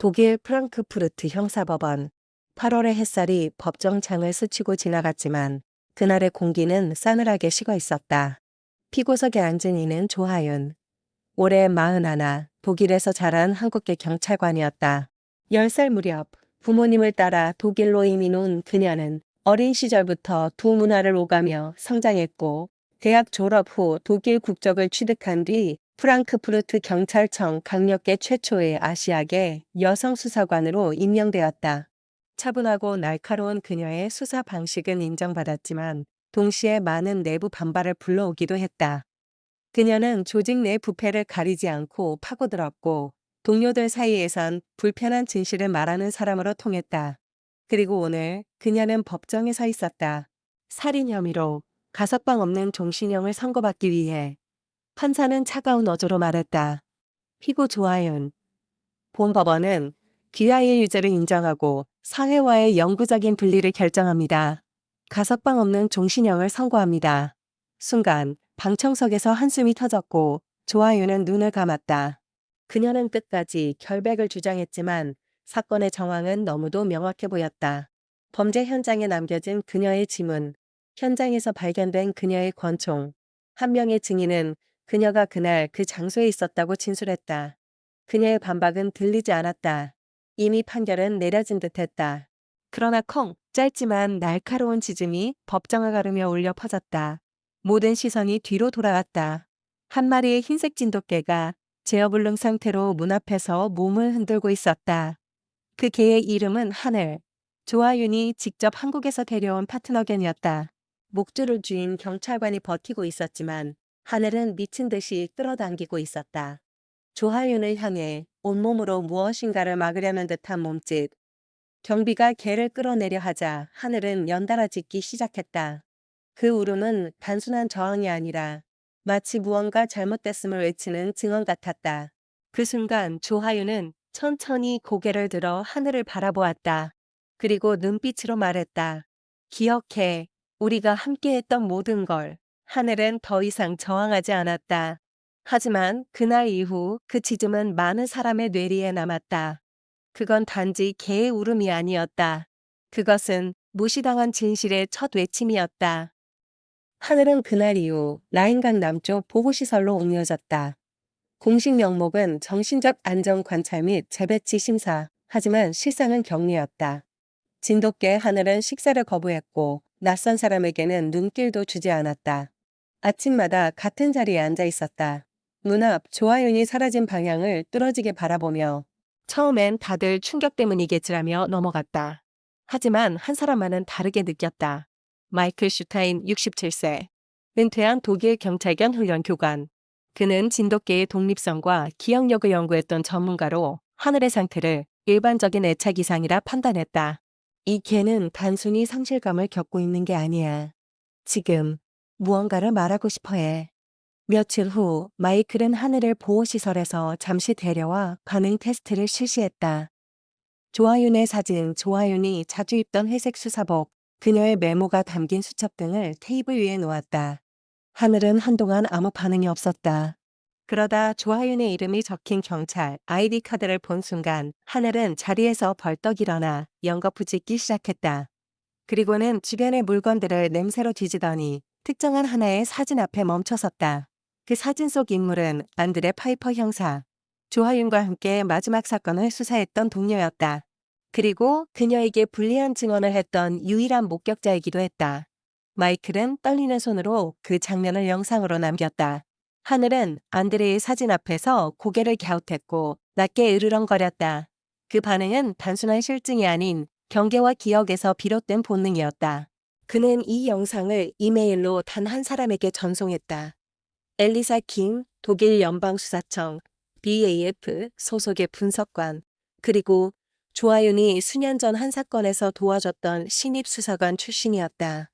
독일 프랑크푸르트 형사법원. 8월의 햇살이 법정창을 스치고 지나갔지만 그날의 공기는 싸늘하게 식어 있었다. 피고석에 앉은 이는 조하윤. 올해 41, 독일에서 자란 한국계 경찰관이었다. 10살 무렵 부모님을 따라 독일로 이민 온 그녀는 어린 시절부터 두 문화를 오가며 성장했고, 대학 졸업 후 독일 국적을 취득한 뒤 프랑크푸르트 경찰청 강력계 최초의 아시아계 여성 수사관으로 임명되었다. 차분하고 날카로운 그녀의 수사 방식은 인정받았지만 동시에 많은 내부 반발을 불러오기도 했다. 그녀는 조직 내 부패를 가리지 않고 파고들었고, 동료들 사이에선 불편한 진실을 말하는 사람으로 통했다. 그리고 오늘 그녀는 법정에 서 있었다. 살인 혐의로 가석방 없는 종신형을 선고받기 위해. 판사는 차가운 어조로 말했다. 피고 조하윤. 본 법원은 귀하의 유죄를 인정하고 사회와의 영구적인 분리를 결정합니다. 가석방 없는 종신형을 선고합니다. 순간 방청석에서 한숨이 터졌고 조하윤은 눈을 감았다. 그녀는 끝까지 결백을 주장했지만 사건의 정황은 너무도 명확해 보였다. 범죄 현장에 남겨진 그녀의 지문, 현장에서 발견된 그녀의 권총. 한 명의 증인은 그녀가 그날 그 장소에 있었다고 진술했다. 그녀의 반박은 들리지 않았다. 이미 판결은 내려진 듯했다. 그러나 짧지만 날카로운 지짐이 법정을 가르며 울려 퍼졌다. 모든 시선이 뒤로 돌아왔다. 한 마리의 흰색 진돗개가 제어불능 상태로 문 앞에서 몸을 흔들고 있었다. 그 개의 이름은 하늘. 조하윤이 직접 한국에서 데려온 파트너견이었다. 목줄을 쥔 경찰관이 버티고 있었지만 하늘은 미친 듯이 끌어당기고 있었다. 조하윤을 향해 온몸으로 무엇인가를 막으려는 듯한 몸짓. 경비가 개를 끌어내려 하자 하늘은 연달아 짖기 시작했다. 그 울음은 단순한 저항이 아니라 마치 무언가 잘못됐음을 외치는 증언 같았다. 그 순간 조하윤은 천천히 고개를 들어 하늘을 바라보았다. 그리고 눈빛으로 말했다. 기억해. 우리가 함께했던 모든 걸. 하늘은 더 이상 저항하지 않았다. 하지만 그날 이후 그 짖음은 많은 사람의 뇌리에 남았다. 그건 단지 개의 울음이 아니었다. 그것은 무시당한 진실의 첫 외침이었다. 하늘은 그날 이후 라인강 남쪽 보호시설로 옮겨졌다. 공식 명목은 정신적 안전 관찰 및 재배치 심사, 하지만 실상은 격리였다. 진돗개 하늘은 식사를 거부했고 낯선 사람에게는 눈길도 주지 않았다. 아침마다 같은 자리에 앉아 있었다. 문 앞 조하윤이 사라진 방향을 뚫어지게 바라보며 처음엔 다들 충격 때문이겠지라며 넘어갔다. 하지만 한 사람만은 다르게 느꼈다. 마이클 슈타인 67세. 은퇴한 독일 경찰견 훈련 교관. 그는 진돗개의 독립성과 기억력을 연구했던 전문가로 하늘의 상태를 일반적인 애착 이상이라 판단했다. 이 개는 단순히 상실감을 겪고 있는 게 아니야. 지금 무언가를 말하고 싶어 해. 며칠 후 마이클은 하늘을 보호시설에서 잠시 데려와 반응 테스트를 실시했다. 조하윤의 사진, 조하윤이 자주 입던 회색 수사복, 그녀의 메모가 담긴 수첩 등을 테이블 위에 놓았다. 하늘은 한동안 아무 반응이 없었다. 그러다 조하윤의 이름이 적힌 경찰 아이디 카드를 본 순간 하늘은 자리에서 벌떡 일어나 연거푸 짖기 시작했다. 그리고는 주변의 물건들을 냄새로 뒤지더니 특정한 하나의 사진 앞에 멈춰섰다. 그 사진 속 인물은 안드레 파이퍼 형사. 조하윤과 함께 마지막 사건을 수사했던 동료였다. 그리고 그녀에게 불리한 증언을 했던 유일한 목격자이기도 했다. 마이클은 떨리는 손으로 그 장면을 영상으로 남겼다. 하늘은 안드레의 사진 앞에서 고개를 갸웃했고 낮게 으르렁거렸다. 그 반응은 단순한 실증이 아닌 경계와 기억에서 비롯된 본능이었다. 그는 이 영상을 이메일로 단 한 사람에게 전송했다. 엘리사 킹, 독일 연방수사청, BAF 소속의 분석관, 그리고 조하윤이 수년 전 한 사건에서 도와줬던 신입수사관 출신이었다.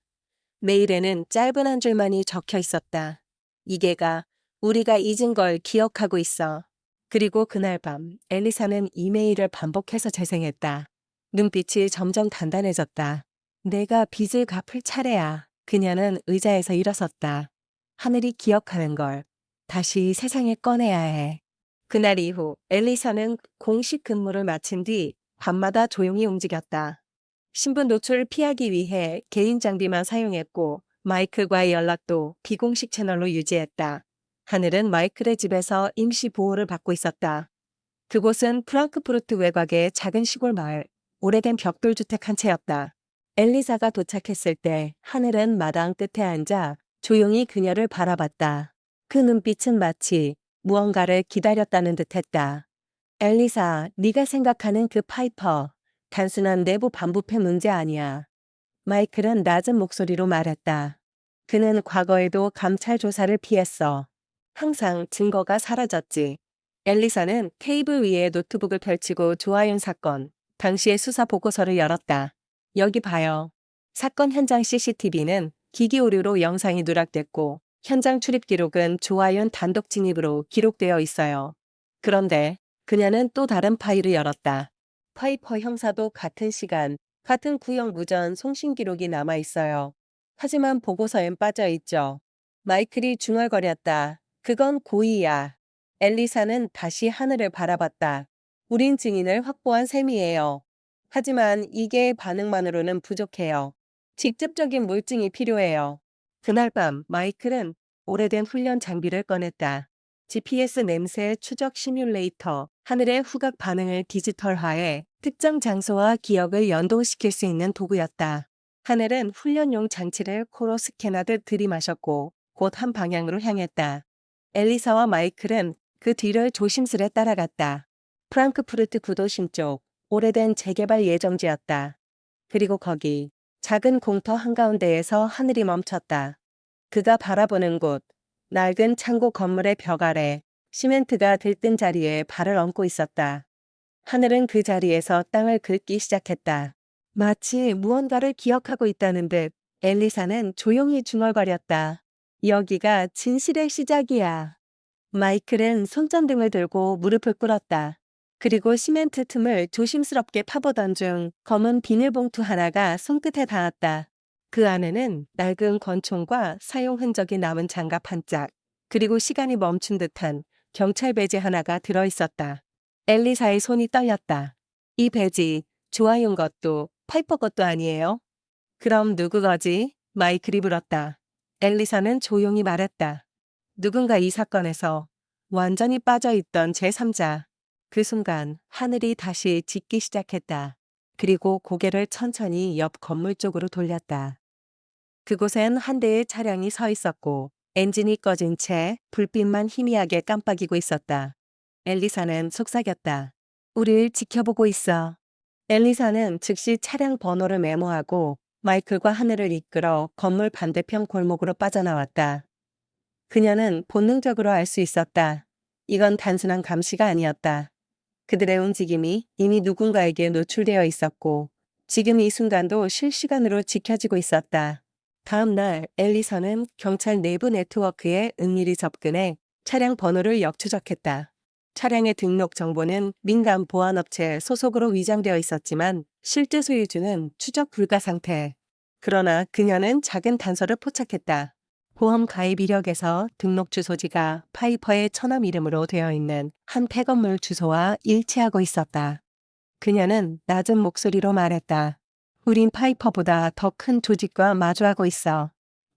메일에는 짧은 한 줄만이 적혀 있었다. 이게가 우리가 잊은 걸 기억하고 있어. 그리고 그날 밤 엘리사는 이메일을 반복해서 재생했다. 눈빛이 점점 단단해졌다. 내가 빚을 갚을 차례야. 그녀는 의자에서 일어섰다. 하늘이 기억하는 걸 다시 세상에 꺼내야 해. 그날 이후 엘리사는 공식 근무를 마친 뒤 밤마다 조용히 움직였다. 신분 노출을 피하기 위해 개인 장비만 사용했고 마이클과의 연락도 비공식 채널로 유지했다. 하늘은 마이클의 집에서 임시 보호를 받고 있었다. 그곳은 프랑크푸르트 외곽의 작은 시골 마을, 오래된 벽돌주택 한 채였다. 엘리사가 도착했을 때 하늘은 마당 끝에 앉아 조용히 그녀를 바라봤다. 그 눈빛은 마치 무언가를 기다렸다는 듯했다. 엘리사, 네가 생각하는 그 파이퍼, 단순한 내부 반부패 문제 아니야. 마이클은 낮은 목소리로 말했다. 그는 과거에도 감찰 조사를 피했어. 항상 증거가 사라졌지. 엘리사는 테이블 위에 노트북을 펼치고 조아윤 사건, 당시의 수사 보고서를 열었다. 여기 봐요. 사건 현장 CCTV는 기기 오류로 영상이 누락됐고 현장 출입 기록은 조아윤 단독 진입으로 기록되어 있어요. 그런데 그녀는 또 다른 파일을 열었다. 파이퍼 형사도 같은 시간, 같은 구역 무전 송신 기록이 남아 있어요. 하지만 보고서엔 빠져 있죠. 마이클이 중얼거렸다. 그건 고의야. 엘리사는 다시 하늘을 바라봤다. 우린 증인을 확보한 셈이에요. 하지만 이게 반응만으로는 부족해요. 직접적인 물증이 필요해요. 그날 밤 마이클은 오래된 훈련 장비를 꺼냈다. GPS 냄새 추적 시뮬레이터, 하늘의 후각 반응을 디지털화해 특정 장소와 기억을 연동시킬 수 있는 도구였다. 하늘은 훈련용 장치를 코로 스캔하듯 들이마셨고 곧 한 방향으로 향했다. 엘리사와 마이클은 그 뒤를 조심스레 따라갔다. 프랑크푸르트 구도심 쪽 오래된 재개발 예정지였다. 그리고 거기 작은 공터 한가운데에서 하늘이 멈췄다. 그가 바라보는 곳, 낡은 창고 건물의 벽 아래 시멘트가 들뜬 자리에 발을 얹고 있었다. 하늘은 그 자리에서 땅을 긁기 시작했다. 마치 무언가를 기억하고 있다는 듯 엘리사는 조용히 중얼거렸다. 여기가 진실의 시작이야. 마이클은 손전등을 들고 무릎을 꿇었다. 그리고 시멘트 틈을 조심스럽게 파보던 중 검은 비닐봉투 하나가 손끝에 닿았다. 그 안에는 낡은 권총과 사용 흔적이 남은 장갑 한 짝, 그리고 시간이 멈춘 듯한 경찰 배지 하나가 들어있었다. 엘리사의 손이 떨렸다. 이 배지, 조아윤 것도 파이퍼 것도 아니에요? 그럼 누구 거지? 마이클이 물었다. 엘리사는 조용히 말했다. 누군가 이 사건에서 완전히 빠져있던 제3자. 그 순간 하늘이 다시 짙기 시작했다. 그리고 고개를 천천히 옆 건물 쪽으로 돌렸다. 그곳엔 한 대의 차량이 서 있었고 엔진이 꺼진 채 불빛만 희미하게 깜빡이고 있었다. 엘리사는 속삭였다. 우릴 지켜보고 있어. 엘리사는 즉시 차량 번호를 메모하고 마이클과 하늘을 이끌어 건물 반대편 골목으로 빠져나왔다. 그녀는 본능적으로 알 수 있었다. 이건 단순한 감시가 아니었다. 그들의 움직임이 이미 누군가에게 노출되어 있었고 지금 이 순간도 실시간으로 지켜지고 있었다. 다음 날 엘리선은 경찰 내부 네트워크에 은밀히 접근해 차량 번호를 역추적했다. 차량의 등록 정보는 민간 보안업체 소속으로 위장되어 있었지만 실제 소유주는 추적 불가 상태. 그러나 그녀는 작은 단서를 포착했다. 보험 가입 이력에서 등록 주소지가 파이퍼의 처남 이름으로 되어 있는 한 폐건물 주소와 일치하고 있었다. 그녀는 낮은 목소리로 말했다. 우린 파이퍼보다 더 큰 조직과 마주하고 있어.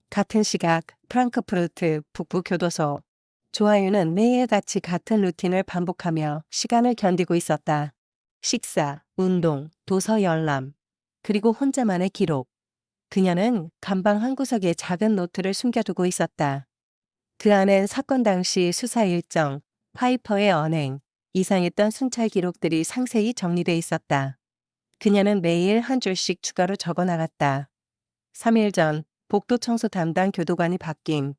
같은 시각 프랑크푸르트 북부 교도소. 조아윤은 매일같이 같은 루틴을 반복하며 시간을 견디고 있었다. 식사, 운동, 도서 열람, 그리고 혼자만의 기록. 그녀는 간방 한 구석에 작은 노트를 숨겨두고 있었다. 그 안엔 사건 당시 수사 일정, 파이퍼의 언행, 이상했던 순찰 기록들이 상세히 정리돼 있었다. 그녀는 매일 한 줄씩 추가로 적어 나갔다. 3일 전 복도 청소 담당 교도관이 바뀜.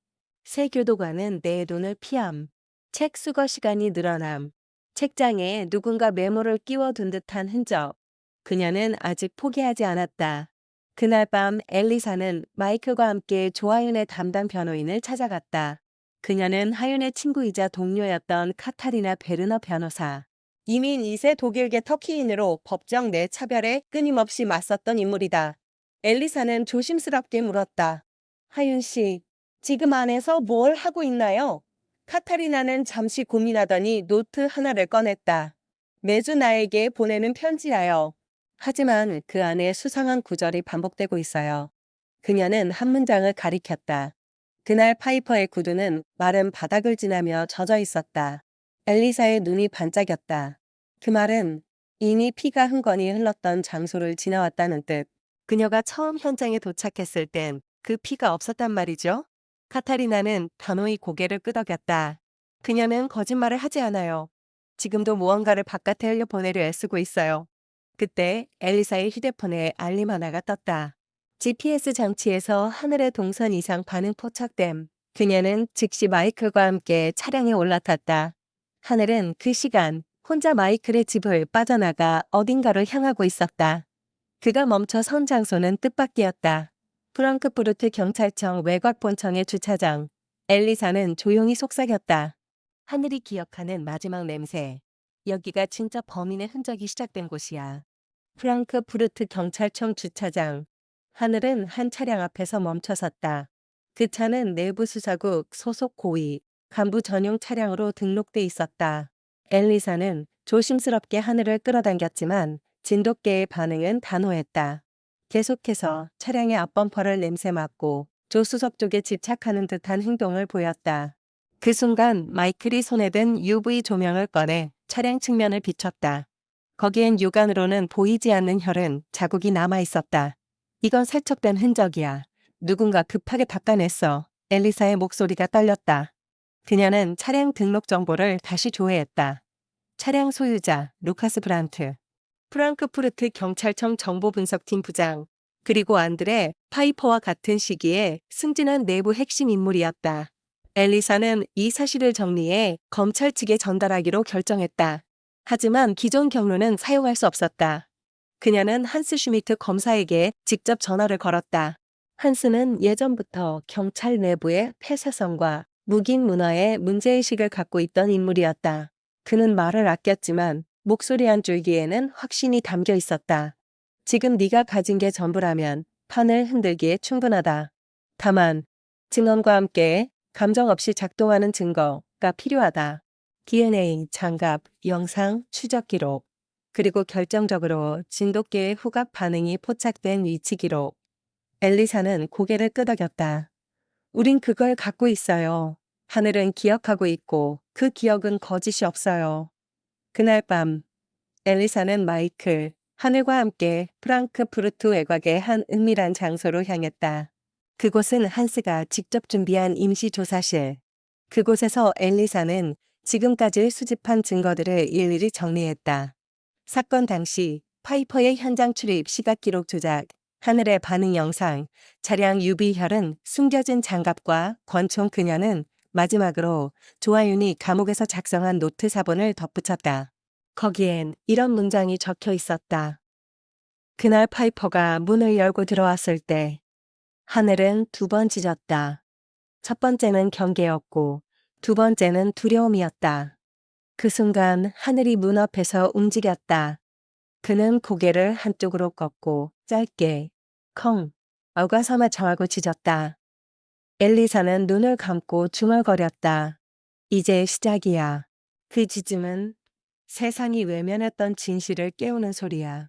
새 교도관은 내 눈을 피함. 책 수거 시간이 늘어남. 책장에 누군가 메모를 끼워둔 듯한 흔적. 그녀는 아직 포기하지 않았다. 그날 밤 엘리사는 마이클과 함께 조아윤의 담당 변호인을 찾아갔다. 그녀는 하윤의 친구이자 동료였던 카타리나 베르너 변호사. 이민 2세 독일계 터키인으로 법정 내 차별에 끊임없이 맞섰던 인물이다. 엘리사는 조심스럽게 물었다. 하윤 씨, 지금 안에서 뭘 하고 있나요? 카타리나는 잠시 고민하더니 노트 하나를 꺼냈다. 매주 나에게 보내는 편지하여. 하지만 그 안에 수상한 구절이 반복되고 있어요. 그녀는 한 문장을 가리켰다. 그날 파이퍼의 구두는 마른 바닥을 지나며 젖어 있었다. 엘리사의 눈이 반짝였다. 그 말은 이미 피가 흥건히 흘렀던 장소를 지나왔다는 뜻. 그녀가 처음 현장에 도착했을 땐 그 피가 없었단 말이죠. 카타리나는 단호히 고개를 끄덕였다. 그녀는 거짓말을 하지 않아요. 지금도 무언가를 바깥에 흘려보내려 애쓰고 있어요. 그때 엘리사의 휴대폰에 알림 하나가 떴다. GPS 장치에서 하늘의 동선 이상 반응 포착됨. 그녀는 즉시 마이클과 함께 차량에 올라탔다. 하늘은 그 시간 혼자 마이클의 집을 빠져나가 어딘가로 향하고 있었다. 그가 멈춰 선 장소는 뜻밖이었다. 프랑크푸르트 경찰청 외곽본청의 주차장. 엘리사는 조용히 속삭였다. 하늘이 기억하는 마지막 냄새. 여기가 진짜 범인의 흔적이 시작된 곳이야. 프랑크푸르트 경찰청 주차장. 하늘은 한 차량 앞에서 멈춰섰다. 그 차는 내부 수사국 소속 고위, 간부 전용 차량으로 등록돼 있었다. 엘리사는 조심스럽게 하늘을 끌어당겼지만 진돗개의 반응은 단호했다. 계속해서 차량의 앞범퍼를 냄새맡고 조수석 쪽에 집착하는 듯한 행동을 보였다. 그 순간 마이클이 손에 든 UV 조명을 꺼내 차량 측면을 비췄다. 거기엔 육안으로는 보이지 않는 혈흔 자국이 남아 있었다. 이건 세척된 흔적이야. 누군가 급하게 닦아냈어. 엘리사의 목소리가 떨렸다. 그녀는 차량 등록 정보를 다시 조회했다. 차량 소유자 루카스 브란트. 프랑크푸르트 경찰청 정보분석팀 부장. 그리고 안드레 파이퍼와 같은 시기에 승진한 내부 핵심 인물이었다. 엘리사는 이 사실을 정리해 검찰 측에 전달하기로 결정했다. 하지만 기존 경로는 사용할 수 없었다. 그녀는 한스 슈미트 검사에게 직접 전화를 걸었다. 한스는 예전부터 경찰 내부의 폐쇄성과 묵인 문화에 문제의식을 갖고 있던 인물이었다. 그는 말을 아꼈지만 목소리 한 줄기에는 확신이 담겨 있었다. 지금 네가 가진 게 전부라면 판을 흔들기에 충분하다. 다만 증언과 함께 감정 없이 작동하는 증거가 필요하다. DNA, 장갑, 영상, 추적 기록, 그리고 결정적으로 진돗개의 후각 반응이 포착된 위치 기록. 엘리사는 고개를 끄덕였다. 우린 그걸 갖고 있어요. 하늘은 기억하고 있고 그 기억은 거짓이 없어요. 그날 밤 엘리사는 마이클, 하늘과 함께 프랑크푸르트 외곽의 한 은밀한 장소로 향했다. 그곳은 한스가 직접 준비한 임시조사실. 그곳에서 엘리사는 지금까지 수집한 증거들을 일일이 정리했다. 사건 당시 파이퍼의 현장 출입 시각 기록 조작, 하늘의 반응 영상, 차량 UV 혈흔, 숨겨진 장갑과 권총. 그녀는 마지막으로 조아윤이 감옥에서 작성한 노트 사본을 덧붙였다. 거기엔 이런 문장이 적혀 있었다. 그날 파이퍼가 문을 열고 들어왔을 때 하늘은 두 번 짖었다. 첫 번째는 경계였고 두 번째는 두려움이었다. 그 순간 하늘이 문 앞에서 움직였다. 그는 고개를 한쪽으로 꺾고 짧게 컹 어가삼아 정하고 짖었다. 엘리사는 눈을 감고 중얼거렸다. 이제 시작이야. 그 짖음은 세상이 외면했던 진실을 깨우는 소리야.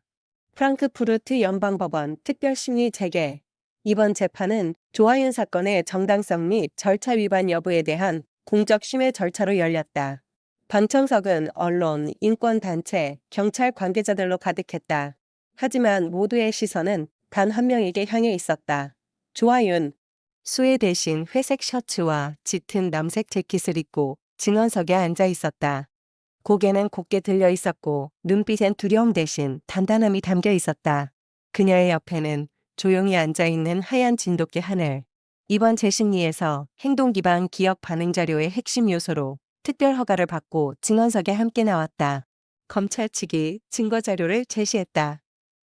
프랑크푸르트 연방법원 특별심리 재개. 이번 재판은 조아윤 사건의 정당성 및 절차 위반 여부에 대한 공적 심의 절차로 열렸다. 방청석은 언론, 인권단체, 경찰 관계자들로 가득했다. 하지만 모두의 시선은 단 한 명에게 향해 있었다. 조아윤. 수혜 대신 회색 셔츠와 짙은 남색 재킷을 입고 증언석에 앉아 있었다. 고개는 곧게 들려 있었고 눈빛엔 두려움 대신 단단함이 담겨 있었다. 그녀의 옆에는 조용히 앉아있는 하얀 진돗개 하늘. 이번 재심리에서 행동 기반 기억 반응 자료의 핵심 요소로 특별 허가를 받고 증언석에 함께 나왔다. 검찰 측이 증거 자료를 제시했다.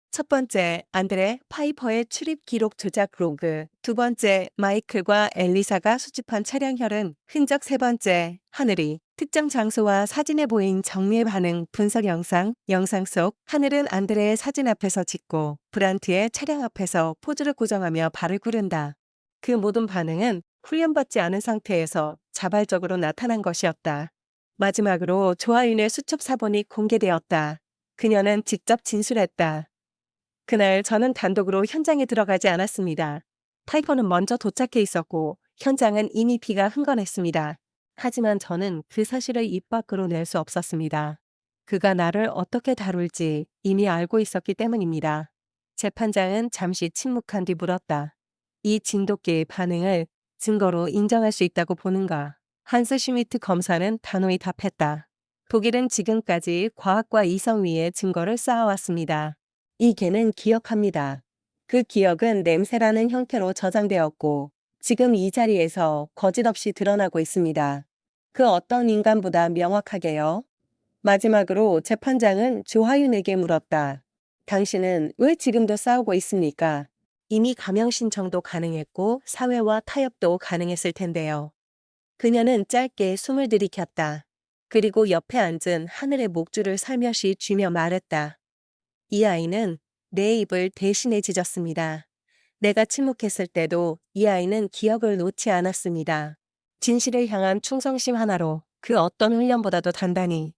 첫 번째, 안드레 파이퍼의 출입 기록 조작 로그. 두 번째, 마이클과 엘리사가 수집한 차량 혈흔 흔적. 세 번째, 하늘이 특정 장소와 사진에 보인 정밀 반응 분석 영상. 영상 속 하늘은 안드레의 사진 앞에서 짖고 브란트의 차량 앞에서 포즈를 고정하며 발을 구른다. 그 모든 반응은 훈련받지 않은 상태에서 자발적으로 나타난 것이었다. 마지막으로 조아윤의 수첩 사본이 공개되었다. 그녀는 직접 진술했다. 그날 저는 단독으로 현장에 들어가지 않았습니다. 파이퍼는 먼저 도착해 있었고 현장은 이미 비가 흥건했습니다. 하지만 저는 그 사실을 입 밖으로 낼 수 없었습니다. 그가 나를 어떻게 다룰지 이미 알고 있었기 때문입니다. 재판장은 잠시 침묵한 뒤 물었다. 이 진돗개의 반응을 증거로 인정할 수 있다고 보는가? 한스 슈미트 검사는 단호히 답했다. 독일은 지금까지 과학과 이성 위에 증거를 쌓아왔습니다. 이 개는 기억합니다. 그 기억은 냄새라는 형태로 저장되었고 지금 이 자리에서 거짓없이 드러나고 있습니다. 그 어떤 인간보다 명확하게요. 마지막으로 재판장은 조하윤에게 물었다. 당신은 왜 지금도 싸우고 있습니까? 이미 감형 신청도 가능했고 사회와 타협도 가능했을 텐데요. 그녀는 짧게 숨을 들이켰다. 그리고 옆에 앉은 하늘의 목줄을 살며시 쥐며 말했다. 이 아이는 내 입을 대신해 짖었습니다. 내가 침묵했을 때도 이 아이는 기억을 놓지 않았습니다. 진실을 향한 충성심 하나로 그 어떤 훈련보다도 단단히.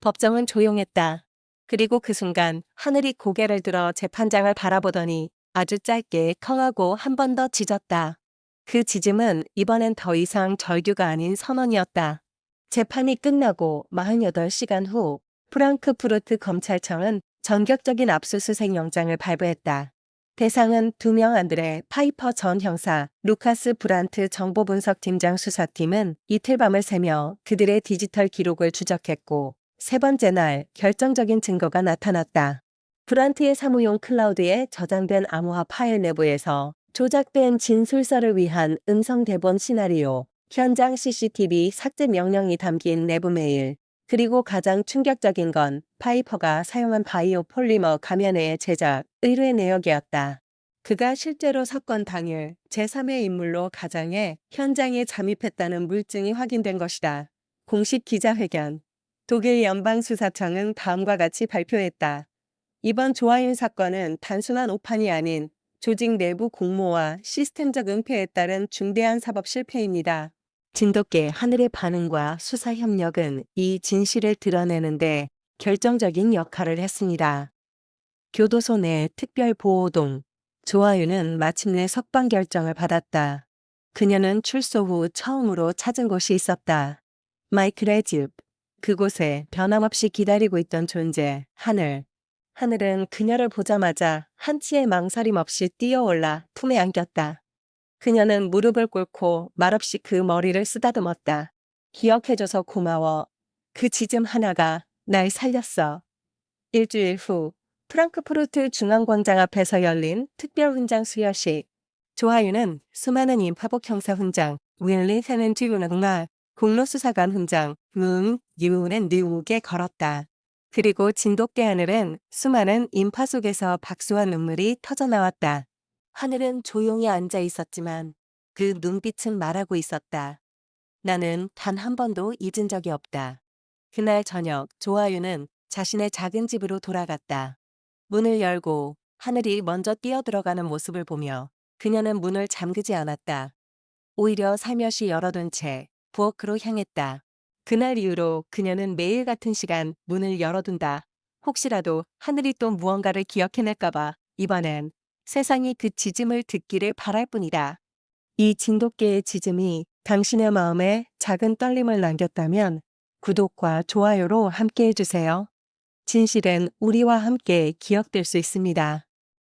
법정은 조용했다. 그리고 그 순간 하늘이 고개를 들어 재판장을 바라보더니 아주 짧게 컹하고 한 번 더 짖었다. 그 짖음은 이번엔 더 이상 절규가 아닌 선언이었다. 재판이 끝나고 48시간 후 프랑크푸르트 검찰청은 전격적인 압수수색 영장을 발부했다. 대상은 2명 안드레 파이퍼 전 형사, 루카스 브란트 정보분석팀장 수사팀은 이틀 밤을 새며 그들의 디지털 기록을 추적했고 세 번째 날 결정적인 증거가 나타났다. 브란트의 사무용 클라우드에 저장된 암호화 파일 내부에서 조작된 진술서를 위한 음성 대본 시나리오, 현장 CCTV 삭제 명령이 담긴 내부 메일, 그리고 가장 충격적인 건 파이퍼가 사용한 바이오 폴리머 가면의 제작, 의뢰 내역이었다. 그가 실제로 사건 당일 제3의 인물로 가장해 현장에 잠입했다는 물증이 확인된 것이다. 공식 기자회견. 독일 연방수사청은 다음과 같이 발표했다. 이번 조아윤 사건은 단순한 오판이 아닌 조직 내부 공모와 시스템적 은폐에 따른 중대한 사법 실패입니다. 진돗개 하늘의 반응과 수사 협력은 이 진실을 드러내는데 결정적인 역할을 했습니다. 교도소 내 특별보호동. 조아윤은 마침내 석방 결정을 받았다. 그녀는 출소 후 처음으로 찾은 곳이 있었다. 마이클의 집. 그곳에 변함없이 기다리고 있던 존재, 하늘. 하늘은 그녀를 보자마자 한치의 망설임 없이 뛰어올라 품에 안겼다. 그녀는 무릎을 꿇고 말없이 그 머리를 쓰다듬었다. 기억해줘서 고마워. 그 짖음 하나가 날 살렸어. 일주일 후 프랑크푸르트 중앙광장 앞에서 열린 특별훈장 수여식. 조하윤은 수많은 임파복 형사 훈장, 윌리 세넨티우나동나 공로수사관 훈장, 유운앤 뉴욱에 걸었다. 그리고 진돗개 하늘은 수많은 인파 속에서 박수와 눈물이 터져나왔다. 하늘은 조용히 앉아 있었지만 그 눈빛은 말하고 있었다. 나는 단 한 번도 잊은 적이 없다. 그날 저녁 조아윤은 자신의 작은 집으로 돌아갔다. 문을 열고 하늘이 먼저 뛰어들어가는 모습을 보며 그녀는 문을 잠그지 않았다. 오히려 살며시 열어둔 채 부엌으로 향했다. 그날 이후로 그녀는 매일 같은 시간 문을 열어둔다. 혹시라도 하늘이 또 무언가를 기억해낼까봐 이번엔 세상이 그 짖음을 듣기를 바랄 뿐이다. 이 진돗개의 짖음이 당신의 마음에 작은 떨림을 남겼다면 구독과 좋아요로 함께 해주세요. 진실은 우리와 함께 기억될 수 있습니다.